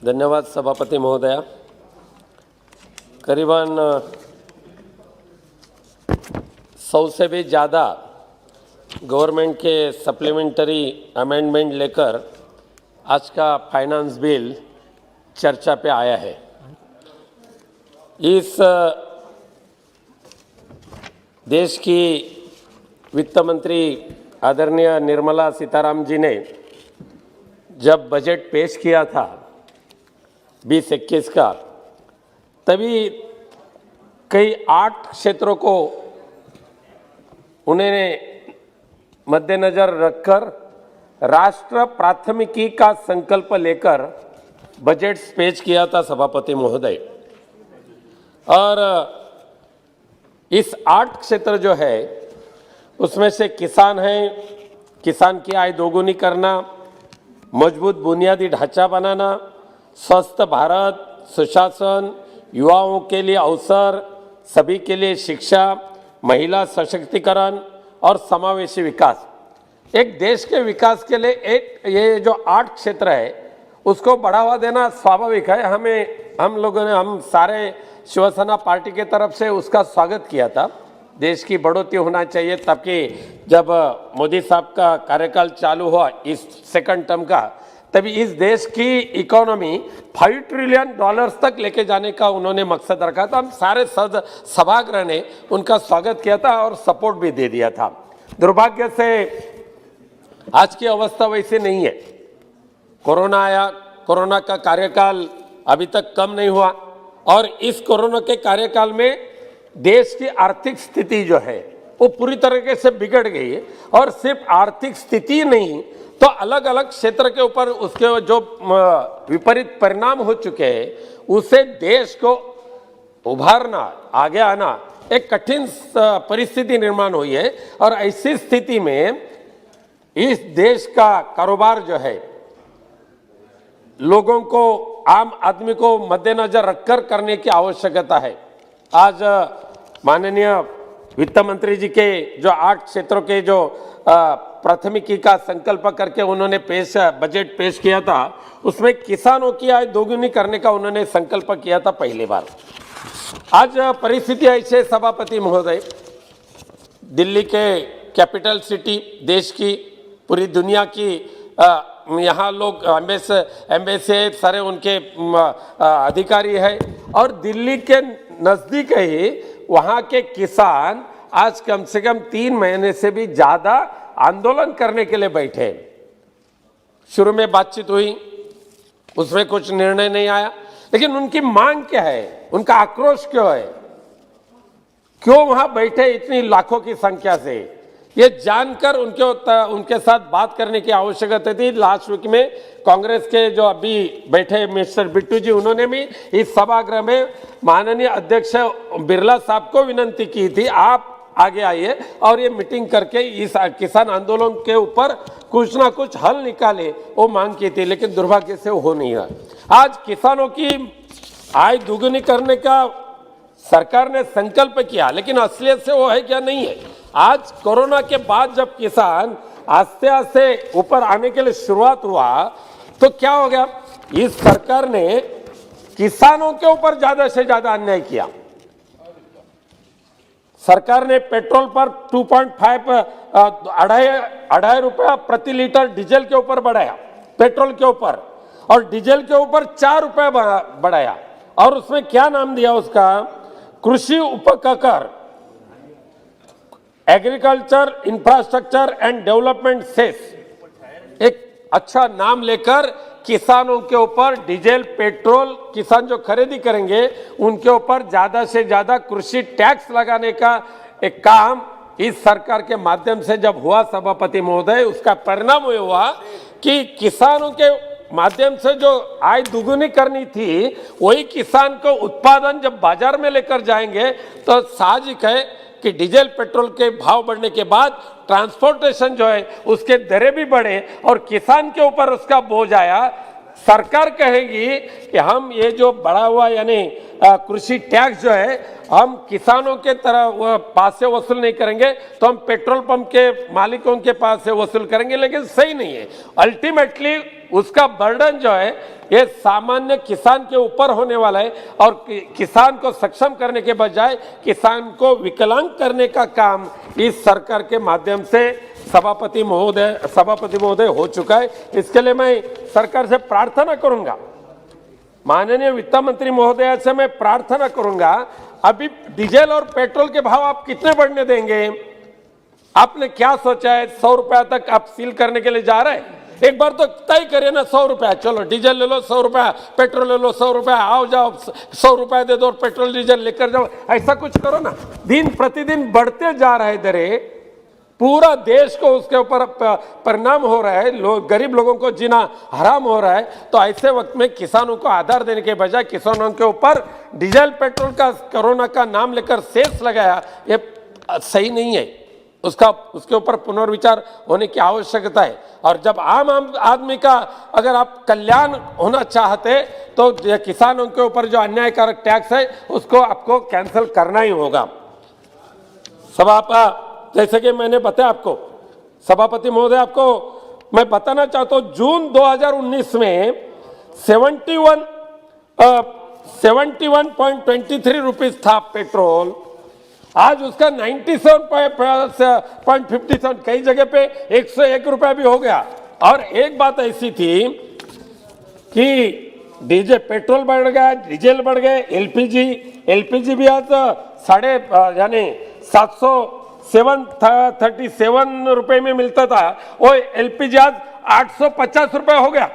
धन्यवाद सभापति महोदया। करीबन 100 से भी ज़्यादा गवर्नमेंट के सप्लीमेंट्री अमेंडमेंट लेकर आज का फाइनेंस बिल चर्चा पे आया है। इस देश की वित्त मंत्री आदरणीय निर्मला सीताराम जी ने जब बजट पेश किया था 2021 का, तभी कई 8 क्षेत्रों को उन्होंने मद्देनजर रखकर राष्ट्र प्राथमिकी का संकल्प लेकर बजट पेश किया था सभापति महोदय। और इस 8 क्षेत्र जो है उसमें से किसान है, किसान की आय दोगुनी करना, मजबूत बुनियादी ढांचा बनाना, स्वस्थ भारत, सुशासन, युवाओं के लिए अवसर, सभी के लिए शिक्षा, महिला सशक्तिकरण और समावेशी विकास। एक देश के विकास के लिए ये जो 8 क्षेत्र है उसको बढ़ावा देना स्वाभाविक है। हम सारे शिवसेना पार्टी के तरफ से उसका स्वागत किया था। देश की बढ़ोतरी होना चाहिए, ताकि जब मोदी साहब का कार्यकाल चालू हुआ इस सेकंड टर्म का, तभी इस देश की इकोनॉमी $5 ट्रिलियन तक लेके जाने का उन्होंने मकसद रखा था। हम सारे सभागृह ने उनका स्वागत किया था और सपोर्ट भी दे दिया था। दुर्भाग्य से आज की अवस्था वैसे नहीं है। कोरोना आया, कोरोना का कार्यकाल अभी तक कम नहीं हुआ और इस कोरोना के कार्यकाल में देश की आर्थिक स्थिति जो है वो पूरी तरीके से बिगड़ गई है। और सिर्फ आर्थिक स्थिति नहीं तो अलग अलग क्षेत्र के ऊपर उसके जो विपरीत परिणाम हो चुके हैं, उसे देश को उभारना, आगे आना एक कठिन परिस्थिति निर्माण हुई है। और ऐसी स्थिति में इस देश का कारोबार जो है लोगों को, आम आदमी को मद्देनजर रखकर करने की आवश्यकता है। आज माननीय वित्त मंत्री जी के जो 8 क्षेत्रों के जो प्राथमिकी का संकल्प करके उन्होंने बजट पेश किया था, उसमें किसानों की आय दोगुनी करने का उन्होंने संकल्प किया था पहली बार। आज परिस्थिति ऐसे सभापति महोदय, दिल्ली के कैपिटल सिटी, देश की, पूरी दुनिया की, यहाँ लोग एम्बेसी सारे उनके अधिकारी है और दिल्ली के नज़दीक ही वहाँ के किसान आज कम से कम 3 महीने से भी ज़्यादा आंदोलन करने के लिए बैठे। शुरू में बातचीत हुई, उसमें कुछ निर्णय नहीं आया, लेकिन उनकी मांग क्या है, उनका आक्रोश क्यों है, क्यों वहाँ बैठे इतनी लाखों की संख्या से, ये जानकर उनके साथ बात करने की आवश्यकता थी। लास्ट वीक में कांग्रेस के जो अभी बैठे मिस्टर बिट्टू जी, उन्होंने भी इस सभागृह में माननीय अध्यक्ष बिरला साहब को विनती की थी, आप आगे आइए और ये मीटिंग करके इस किसान आंदोलन के ऊपर कुछ ना कुछ हल निकाले, वो मांग की थी, लेकिन दुर्भाग्य से वो हो नहीं रहा। आज किसानों की आय दुगुनी करने का सरकार ने संकल्प किया, लेकिन असलियत से वो है क्या, नहीं है। आज कोरोना के बाद जब किसान आस्ते आस्ते ऊपर आने के लिए शुरुआत हुआ तो क्या हो गया, इस सरकार ने किसानों के ऊपर ज्यादा से ज्यादा अन्याय किया। सरकार ने पेट्रोल पर 2.5 अढ़ाई रुपया प्रति लीटर डीजल के ऊपर बढ़ाया, पेट्रोल के ऊपर, और डीजल के ऊपर 4 रुपया बढ़ाया। और उसमें क्या नाम दिया उसका, कृषि उपकर, agriculture infrastructure and development cess, एक अच्छा नाम लेकर किसानों के ऊपर डीजल, पेट्रोल, किसान जो खरीदी करेंगे उनके ऊपर ज्यादा से ज्यादा कृषि टैक्स लगाने का एक काम इस सरकार के माध्यम से जब हुआ सभापति महोदय, उसका परिणाम ये हुआ कि किसानों के माध्यम से जो आय दुगुनी करनी थी, वही किसान को उत्पादन जब बाजार में लेकर जाएंगे तो साहजिक है कि डीजल पेट्रोल के भाव बढ़ने के बाद ट्रांसपोर्टेशन जो है उसके दरें भी बढ़े और किसान के ऊपर उसका बोझ आया। सरकार कहेगी कि हम ये जो बढ़ा हुआ यानी कृषि टैक्स जो है हम किसानों के तरह पास से वसूल नहीं करेंगे, तो हम पेट्रोल पंप के मालिकों के पास से वसूल करेंगे, लेकिन सही नहीं है। अल्टीमेटली उसका बर्डन जो है ये सामान्य किसान के ऊपर होने वाला है और किसान को सक्षम करने के बजाय किसान को विकलांग करने का काम इस सरकार के माध्यम से सभापति महोदय हो चुका है। इसके लिए मैं सरकार से प्रार्थना करूंगा, माननीय वित्त मंत्री महोदय से मैं प्रार्थना करूंगा, अभी डीजल और पेट्रोल के भाव आप कितने बढ़ने देंगे? आपने क्या सोचा है? 100 रुपया तक आप सील करने के लिए जा रहे हैं? एक बार तो तय करिए ना, 100 रुपया, चलो डीजल ले लो 100 रुपया, पेट्रोल ले लो 100 रुपया, आओ जाओ 100 रुपया दे दो और पेट्रोल डीजल लेकर जाओ, ऐसा कुछ करो ना। दिन प्रतिदिन बढ़ते जा रहे दरें, पूरा देश को उसके ऊपर परिणाम हो रहा है, गरीब लोगों को जीना हराम हो रहा है। तो ऐसे वक्त में किसानों को आधार देने के बजाय किसानों के ऊपर डीजल पेट्रोल का कोरोना का नाम लेकर सेस लगाया, ये सही नहीं है। उसके ऊपर पुनर्विचार होने की आवश्यकता है। और जब आम आदमी का अगर आप कल्याण होना चाहते तो किसानों के ऊपर जो अन्यायकारक टैक्स है उसको आपको कैंसिल करना ही होगा। जैसे कि मैंने बताया आपको, सभापति महोदय, आपको मैं बताना चाहता हूं, जून 2019 में 71.23 रुपीज था पेट्रोल, आज उसका 97.57, कई जगह पे 101 रुपया भी हो गया। और एक बात ऐसी थी कि डीजल पेट्रोल बढ़ गया, डीजल बढ़ गए, एलपीजी भी आज 737 रुपए में मिलता था, वो एलपीजी आज 850 रुपए हो गया।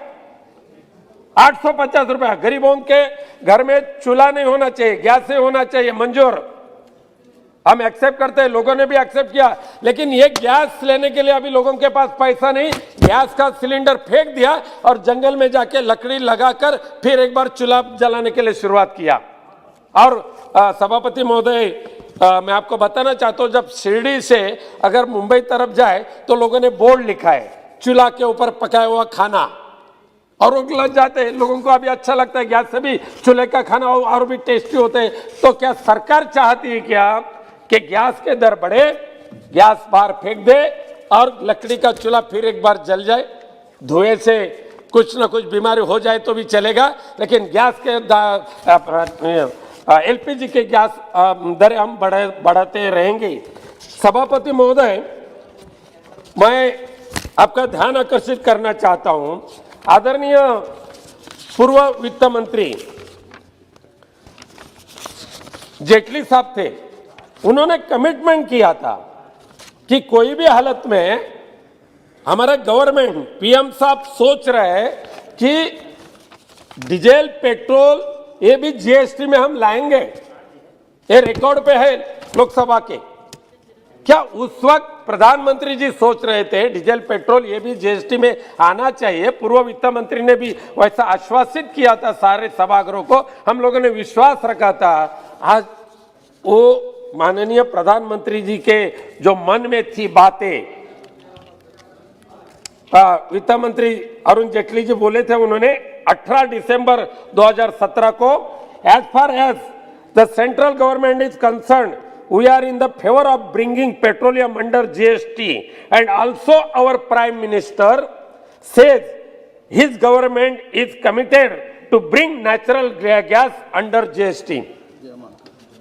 850 रुपया। गरीबों के घर में चूल्हा नहीं होना चाहिए, गैस से होना चाहिए, मंजूर, हम एक्सेप्ट करते हैं, लोगों ने भी एक्सेप्ट किया। लेकिन ये गैस लेने के लिए अभी लोगों के पास पैसा नहीं, गैस का सिलेंडर फेंक दिया और जंगल में जाके लकड़ी लगाकर फिर एक बार चूल्हा जलाने के लिए शुरुआत किया। और सभापति महोदय, मैं आपको बताना चाहता हूं, जब शिरडी से अगर मुंबई तरफ जाए तो लोगों ने बोर्ड लिखा है, चूल्हा के ऊपर पकाया हुआ खाना, और वो लग जाते हैं। लोगों को अभी अच्छा लगता है, गैस से भी चूल्हे का खाना और भी टेस्टी होते हैं। तो क्या सरकार चाहती है क्या कि गैस के दर बढ़े, गैस बाहर फेंक दे और लकड़ी का चूल्हा फिर एक बार जल जाए? धुएं से कुछ ना कुछ बीमारी हो जाए तो भी चलेगा, लेकिन गैस के एलपीजी के गैस दरें हम बढ़ाते रहेंगे। सभापति महोदय, मैं आपका ध्यान आकर्षित करना चाहता हूं, आदरणीय पूर्व वित्त मंत्री जेटली साहब थे, उन्होंने कमिटमेंट किया था कि कोई भी हालत में हमारा गवर्नमेंट, पीएम साहब सोच रहे हैं कि डीजल पेट्रोल ये भी जीएसटी में हम लाएंगे। ये रिकॉर्ड पे है लोकसभा के। क्या उस वक्त प्रधानमंत्री जी सोच रहे थे डीजल पेट्रोल ये भी जीएसटी में आना चाहिए? पूर्व वित्त मंत्री ने भी वैसा आश्वासित किया था सारे सभागृहों को, हम लोगों ने विश्वास रखा था। आज वो माननीय प्रधानमंत्री जी के जो मन में थी बातें, वित्त मंत्री अरुण जेटली जी बोले थे, उन्होंने 18 दिसंबर 2017 को, as far as the central government is concern, we are in the favor of bringing petroleum under GST, and also our Prime Minister says his government is committed to bring natural gas under GST.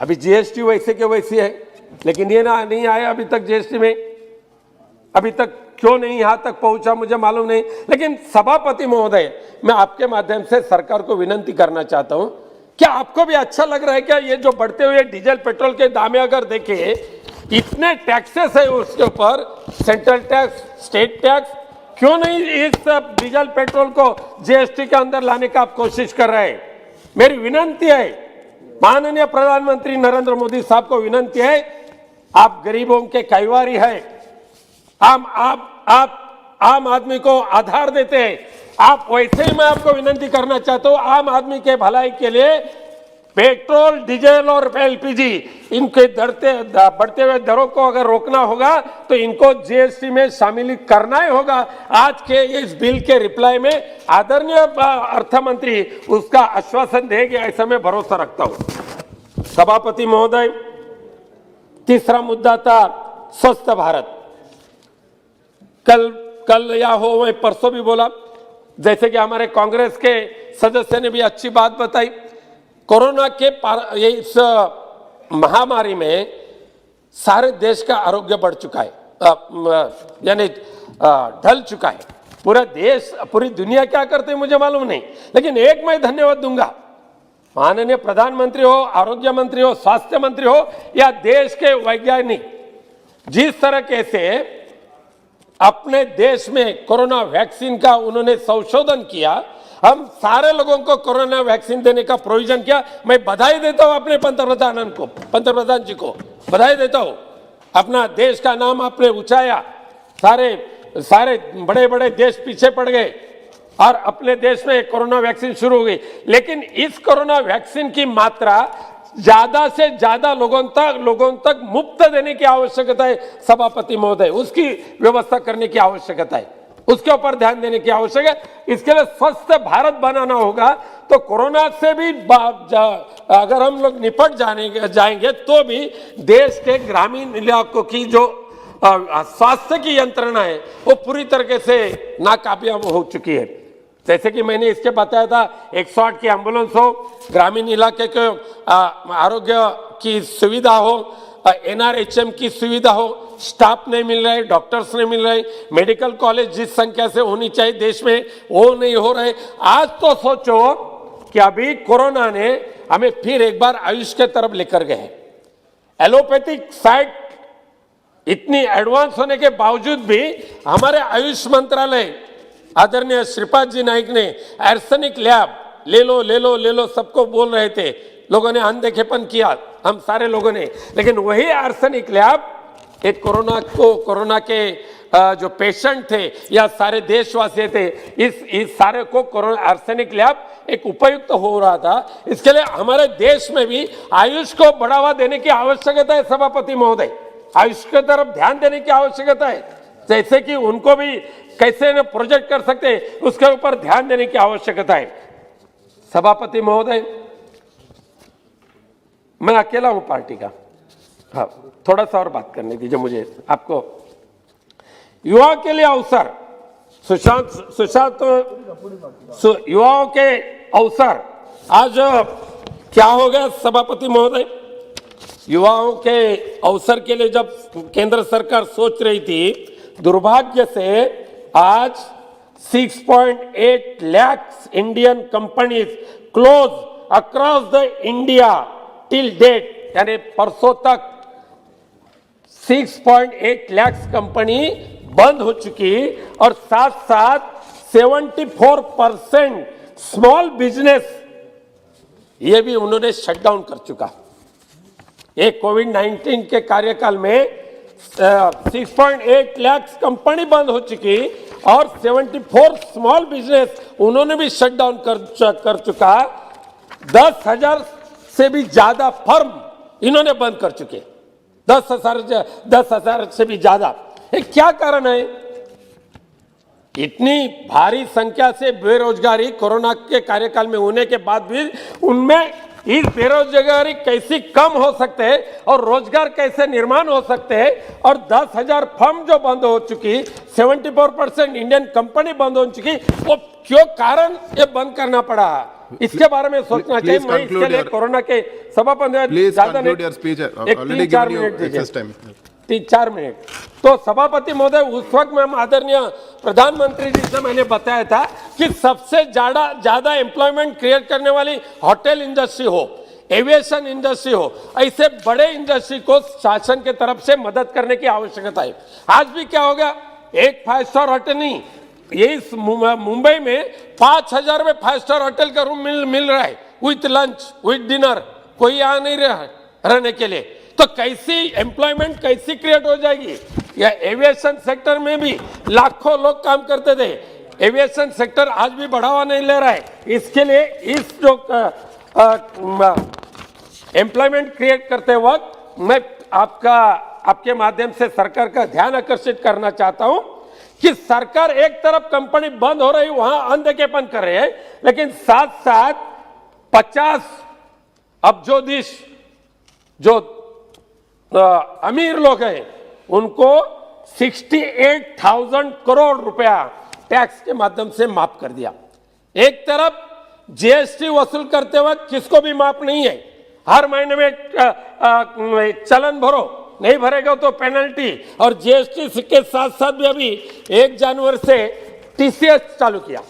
अभी GST वैसे के वैसी है, लेकिन ये ना नहीं आया अभी तक जीएसटी में। अभी तक क्यों नहीं यहां तक पहुंचा मुझे मालूम नहीं। लेकिन सभापति महोदय, मैं आपके माध्यम से सरकार को विनंती करना चाहता हूं, क्या आपको भी अच्छा लग रहा है क्या ये जो बढ़ते हुए डीजल पेट्रोल के दामे अगर देखें, इतने टैक्सेस है उसके ऊपर, सेंट्रल टैक्स, स्टेट टैक्स, क्यों नहीं इस डीजल पेट्रोल को जीएसटी के अंदर लाने का आप कोशिश कर रहे हैं? मेरी विनंती है, माननीय प्रधानमंत्री नरेंद्र मोदी साहब को विनंती है, आप गरीबों के कईवारी है, आप आम आदमी को आधार देते हैं। आप वैसे ही मैं आपको विनंती करना चाहता हूं, आम आदमी के भलाई के लिए पेट्रोल, डीजल और एलपीजी इनके बढ़ते हुए दरों को अगर रोकना होगा तो इनको जीएसटी में शामिल करना ही होगा। आज के इस बिल के रिप्लाई में आदरणीय अर्थ मंत्री उसका आश्वासन देंगे, ऐसा मैं भरोसा रखता हूं। सभापति महोदय, तीसरा मुद्दा था स्वस्थ भारत। कल या हो, मैं परसों भी बोला, जैसे कि हमारे कांग्रेस के सदस्य ने भी अच्छी बात बताई, कोरोना के इस महामारी में सारे देश का आरोग्य बढ़ चुका है, यानी ढल चुका है। पूरा देश, पूरी दुनिया क्या करते हैं मुझे मालूम नहीं, लेकिन एक मैं धन्यवाद दूंगा, माननीय प्रधानमंत्री हो, आरोग्य मंत्री हो, स्वास्थ्य मंत्री हो या देश के वैज्ञानिक, जिस तरह से अपने देश में कोरोना वैक्सीन का उन्होंने संशोधन किया, हम सारे लोगों को कोरोना वैक्सीन देने का प्रोविजन किया। मैं बधाई देता हूं अपने पंतप्रधान जी को बधाई देता हूं। अपना देश का नाम आपने ऊंचाया, सारे बड़े बड़े देश पीछे पड़ गए और अपने देश में कोरोना वैक्सीन शुरू हो गई। लेकिन इस कोरोना वैक्सीन की मात्रा ज्यादा से ज्यादा लोगों तक मुफ्त देने की आवश्यकता है सभापति महोदय, उसकी व्यवस्था करने की आवश्यकता है, उसके ऊपर ध्यान देने की आवश्यकता है। इसके लिए स्वस्थ भारत बनाना होगा। तो कोरोना से भी अगर हम लोग निपट जाएंगे तो भी देश के ग्रामीण इलाकों की जो स्वास्थ्य की यंत्रणा है वो पूरी तरीके से नाकामयाब हो चुकी है। जैसे कि मैंने इसके बताया था, 108 की एम्बुलेंस हो, ग्रामीण इलाके के आरोग्य की सुविधा हो, एनआरएचएम की सुविधा हो, स्टाफ नहीं मिल रहा है, डॉक्टर्स नहीं मिल रहे, मेडिकल कॉलेज जिस संख्या से होनी चाहिए देश में वो नहीं हो रहे। आज तो सोचो कि अभी कोरोना ने हमें फिर एक बार आयुष के तरफ लेकर गए। एलोपैथिक साइड इतनी एडवांस होने के बावजूद भी हमारे आयुष मंत्रालय आदरणीय श्रीपाद जी नाइक ने आर्सेनिक लैब ले लो सबको बोल रहे थे, लोगों ने अनदेखेपन किया, हम सारे लोगों ने, लेकिन वही आर्सेनिक लैब एक कोरोना के जो पेशेंट थे या सारे देशवासी थे, इस सारे को कोरोना आर्सेनिक लैब एक उपयुक्त हो रहा था। इसके लिए हमारे देश में भी आयुष को बढ़ावा देने की आवश्यकता है सभापति महोदय, आयुष की तरफ ध्यान देने की आवश्यकता है। जैसे कि उनको भी कैसे न प्रोजेक्ट कर सकते हैं उसके ऊपर ध्यान देने की आवश्यकता है। सभापति महोदय, मैं अकेला हूं पार्टी का, हाँ थोड़ा सा और बात करने दीजिए मुझे आपको। युवा के लिए अवसर, सुशांत युवाओं के अवसर, आज क्या हो गया सभापति महोदय, युवाओं के अवसर के लिए जब केंद्र सरकार सोच रही थी, दुर्भाग्य से आज 6.8 lakhs Indian companies close across the India till date, यानी परसों तक 6.8 lakhs कंपनी बंद हो चुकी और साथ साथ 74% स्मॉल बिजनेस ये भी उन्होंने शटडाउन कर चुका। ये कोविड-19 के कार्यकाल में 6.8 लाख कंपनी बंद हो चुकी और 74 स्मॉल बिजनेस उन्होंने भी शटडाउन कर चुका। 10,000 से भी ज्यादा फर्म इन्होंने बंद कर चुके, 10,000 से भी ज्यादा। क्या कारण है? इतनी भारी संख्या से बेरोजगारी कोरोना के कार्यकाल में होने के बाद भी उनमें इस बेरोजगारी कैसी कम हो सकते हैं और रोजगार कैसे निर्माण हो सकते हैं, और 10,000 फर्म जो बंद हो चुकी, 74% इंडियन कंपनी बंद हो चुकी, वो क्यों कारण ये बंद करना पड़ा, इसके बारे में सोचना चाहिए। मैं इसके लिए कोरोना के सभापति ज्यादा नहीं, 3-4 मिनट दीजिए, 3-4 मिनट। तो सभापति महोदय, उस वक्त में आदरणीय प्रधानमंत्री जी से मैंने बताया था कि सबसे ज्यादा एम्प्लॉयमेंट क्रिएट करने वाली होटल इंडस्ट्री हो, एविएशन इंडस्ट्री हो, ऐसे बड़े इंडस्ट्री को शासन के तरफ से मदद करने की आवश्यकता है। आज भी क्या हो गया, एक 5 स्टार होटल नहीं, ये मुंबई में 5,000 में 5 स्टार होटल का रूम मिल रहा है, विथ लंच विथ डिनर, कोई आ नहीं रहा रहने के लिए। तो कैसी एम्प्लॉयमेंट कैसी क्रिएट हो जाएगी? या एविएशन सेक्टर में भी लाखों लोग काम करते थे, एविएशन सेक्टर आज भी बढ़ावा नहीं ले रहा है। इसके लिए इस जो एम्प्लॉयमेंट क्रिएट करते वक्त मैं आपके माध्यम से सरकार का ध्यान आकर्षित करना चाहता हूं कि सरकार एक तरफ कंपनी बंद हो रही वहां अनदेखेपन कर रही है, लेकिन साथ साथ 50 अब्जोदिश जो अमीर लोग हैं उनको 68,000 करोड़ रुपया टैक्स के माध्यम से माफ कर दिया। एक तरफ जीएसटी वसूल करते वक्त किसको भी माफ नहीं है, हर महीने में चलन भरो, नहीं भरेगा तो पेनल्टी, और जीएसटी के साथ साथ भी अभी 1 जनवरी से टीसीएस चालू किया।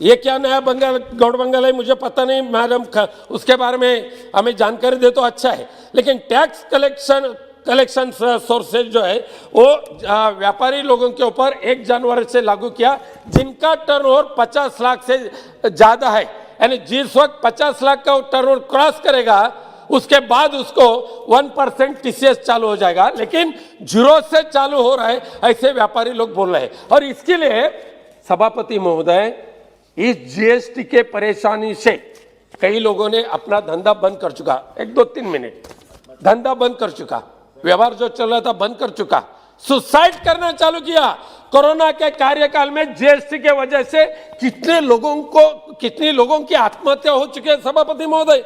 ये क्या नया बंगाल गौड़ बंगाल है मुझे पता नहीं, मैडम उसके बारे में हमें जानकारी दे तो अच्छा है। लेकिन टैक्स कलेक्शन सोर्सेज जो है वो व्यापारी लोगों के ऊपर 1 जनवरी से लागू किया, जिनका टर्नओवर 50 लाख से ज्यादा है। यानी जिस वक्त 50 लाख का टर्नओवर क्रॉस करेगा उसके बाद उसको 1% टीसीएस चालू हो जाएगा, लेकिन 0 से चालू हो रहा है ऐसे व्यापारी लोग बोल रहे हैं। और इसके लिए सभापति महोदय, इस जीएसटी के परेशानी से कई लोगों ने अपना धंधा बंद कर चुका, 1, 2, 3 मिनट, धंधा बंद कर चुका, व्यवहार जो चल रहा था बंद कर चुका, सुसाइड करना चालू किया। कोरोना के कार्यकाल में जीएसटी के वजह से कितने लोगों की आत्महत्या हो चुकी है सभापति महोदय।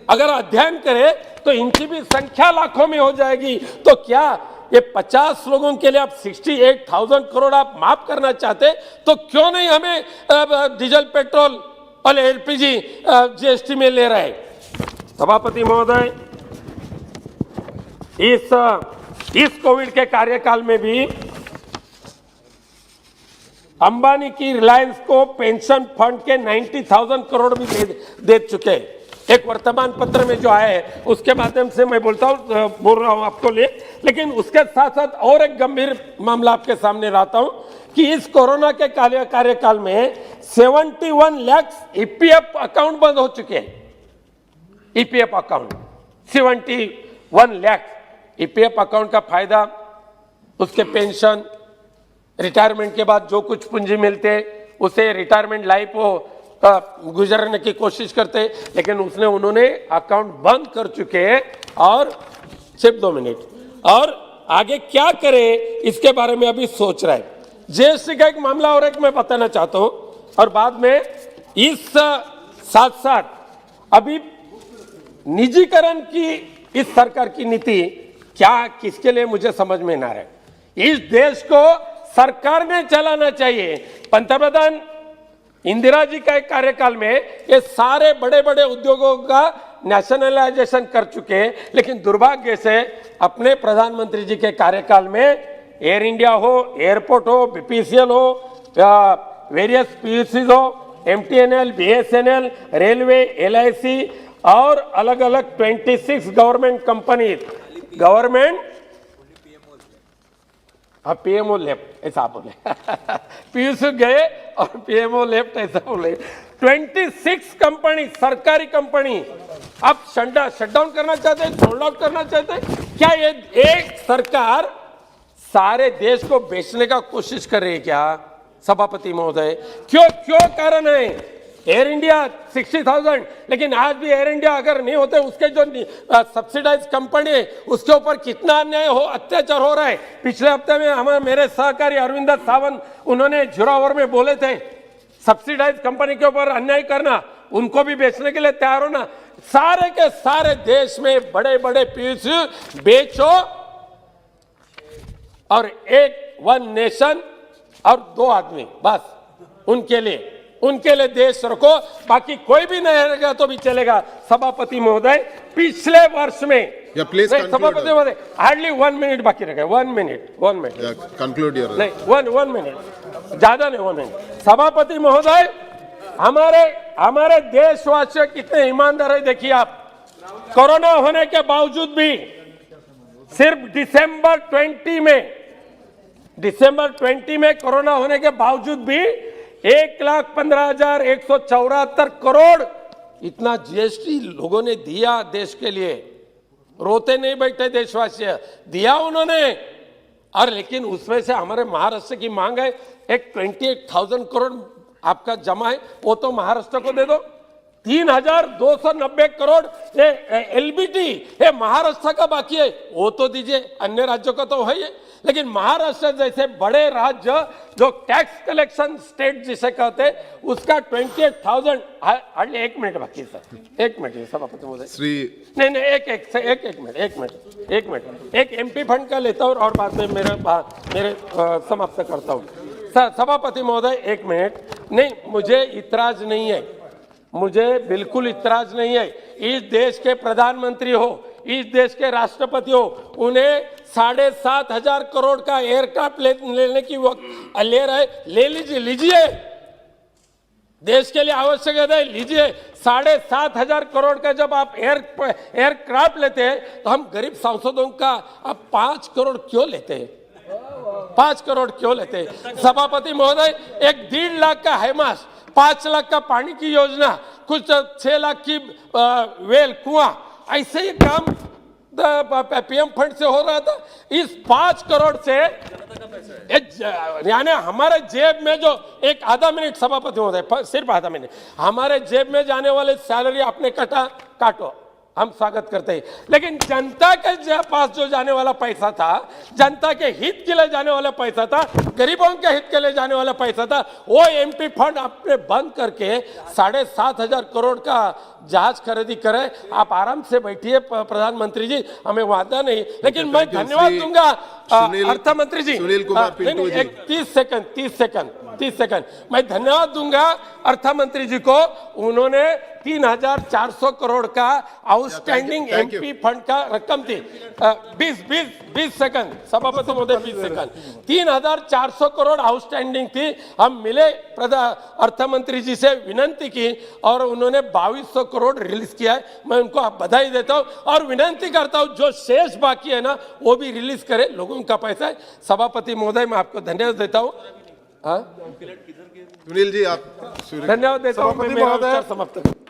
अगर अध्ययन करें तो इनकी भी संख्या लाखों में हो जाएगी। तो क्या ये 50 लोगों के लिए आप 68,000 करोड़ आप माफ करना चाहते, तो क्यों नहीं हमें डीजल, पेट्रोल और एलपीजी जीएसटी में ले रहे? सभापति महोदय, इस कोविड के कार्यकाल में भी अंबानी की रिलायंस को पेंशन फंड के 90,000 करोड़ भी दे चुके हैं। एक वर्तमान पत्र में जो आया है उसके माध्यम से मैं बोल रहा हूं आपको लेकिन उसके साथ साथ और एक गंभीर मामला आपके सामने लाता हूं कि इस कोरोना के कार्यकाल में 71 लाख ईपीएफ अकाउंट बंद हो चुके हैं। EPF account 71 lakh EPF account का फायदा, उसके पेंशन, रिटायरमेंट के बाद जो कुछ पूंजी मिलते उसे रिटायरमेंट लाइफ वो गुजरने की कोशिश करते, लेकिन उन्होंने अकाउंट बंद कर चुके हैं। और सिर्फ 2 मिनट, और आगे क्या करें इसके बारे में अभी सोच रहा है। जीएसटी का एक मामला और एक मैं बताना चाहता हूं, और बाद में इस साथ साथ अभी निजीकरण की इस सरकार की नीति क्या किसके लिए मुझे समझ में ना रहे। इस देश को सरकार ने चलाना चाहिए। पंतप्रधान इंदिरा जी का एक कार्यकाल में ये सारे बड़े बड़े उद्योगों का नेशनलाइजेशन कर चुके हैं, लेकिन दुर्भाग्य से अपने प्रधानमंत्री जी के कार्यकाल में एयर इंडिया हो, एयरपोर्ट हो, बीपीसीएल हो, वेरियस पीयूसीज हो, एमटीएनएल, बीएसएनएल, रेलवे, एलआईसी और अलग अलग 26 government company, government PMO left ऐसा बोले पीयूष गए और पीएमओ लेफ्ट ऐसा बोले। 26 कंपनी, सरकारी कंपनी अब शटडाउन करना चाहते हैं, होल्ड आउट करना चाहते हैं। क्या ये एक सरकार सारे देश को बेचने का कोशिश कर रही है क्या सभापति महोदय? क्यों कारण है? एयर इंडिया 60,000, लेकिन आज भी एयर इंडिया अगर नहीं होते, उसके जो सब्सिडाइज कंपनी है उसके ऊपर कितना अन्याय अत्याचार हो रहा है। पिछले हफ्ते में मेरे सहकारी अरविंद सावंत, उन्होंने जुरावर में बोले थे सब्सिडाइज कंपनी के ऊपर अन्याय करना, उनको भी बेचने के लिए तैयार होना। सारे के सारे देश में बड़े बड़े पीयूष बेचो और एक 1 नेशन और 2 आदमी, बस उनके लिए देश रखो, बाकी कोई भी नहीं रहेगा तो भी चलेगा। सभापति महोदय, पिछले वर्ष में सभापति महोदय हार्डली 1 मिनट बाकी रह गए, 1 मिनट कंक्लूड नहीं, 1 मिनट ज्यादा नहीं, 1 मिनट। सभापति महोदय, हमारे देशवासी कितने ईमानदार है देखिए आप। कोरोना होने के बावजूद भी सिर्फ दिसंबर 20 में कोरोना होने के बावजूद भी 1,15,174 करोड़ इतना जीएसटी लोगों ने दिया देश के लिए। रोते नहीं बैठे देशवासी, दिया उन्होंने। और लेकिन उसमें से हमारे महाराष्ट्र की मांग है, एक 28,000 करोड़ आपका जमा है, वो तो महाराष्ट्र को दे दो। 3,290 करोड़ ये एलबीटी ये महाराष्ट्र का बाकी है, वो तो दीजिए, अन्य राज्यों का तो है। लेकिन महाराष्ट्र जैसे बड़े राज्य जो टैक्स कलेक्शन स्टेट जिसे कहते हैं, उसका 28,000, हार्डली 1 मिनट बाकी है सर, 1 मिनट सभापति महोदय, नहीं एक मिनट, एक एमपी फंड का लेता हूँ और बाद में मेरे समाप्त करता हूँ। सभापति महोदय एक मिनट, नहीं मुझे इतराज नहीं है, मुझे बिल्कुल इतराज नहीं है। इस देश के प्रधानमंत्री हो, इस देश के राष्ट्रपति हो, उन्हें 7,500 करोड़ का एयरक्राफ्ट लेने की वक्त ले रहे, ले लीजिए, देश के लिए आवश्यक है, लीजिए। 7,500 करोड़ का जब आप एयरक्राफ्ट लेते हैं तो हम गरीब सांसदों का अब 5 करोड़ क्यों लेते हैं? 5 करोड़ क्यों लेते हैं? सभापति महोदय, एक 1.5 लाख का हैमास, 5 लाख का पानी की योजना, कुछ 6 लाख की वेल कुआं, ऐसे ही काम पीएम फंड से हो रहा था। इस 5 करोड़ से यानी हमारे जेब में जो एक आधा मिनट सभापति महोदय, सिर्फ आधा मिनट, हमारे जेब में जाने वाले सैलरी आपने काटो, हम स्वागत करते हैं, लेकिन जनता के पास जो जाने वाला पैसा था, जनता के हित के लिए जाने वाला पैसा था, गरीबों के हित के लिए जाने वाला पैसा था, वो एमपी फंड आपने बंद करके 7,500 करोड़ का जहाज खरीदी करे। आप आराम से बैठिए प्रधानमंत्री जी, हमें वादा नहीं, लेकिन मैं धन्यवाद दूंगा अर्थ मंत्री जी। सुनील कुमार पिंटू जी, 30 सेकंड मैं धन्यवाद दूंगा अर्थ मंत्री जी को। उन्होंने 3,400 करोड़ का आउटस्टैंडिंग एमपी फंड का रकम थी, 20 सेकंड सभापति महोदय, 20 सेकंड, 3,400 करोड़ आउटस्टैंडिंग थी। हम मिले अर्थ मंत्री जी से विनंती की और उन्होंने 2,200 करोड़ रिलीज किया है। मैं उनको बधाई देता हूं और विनंती करता हूं जो शेष बाकी है ना वो भी रिलीज करें, लोगों का पैसा है। सभापति महोदय मैं आपको धन्यवाद देता हूं। सुनील जी आप धन्यवाद देता हूं, मैं मेरा विचार समाप्त करूं।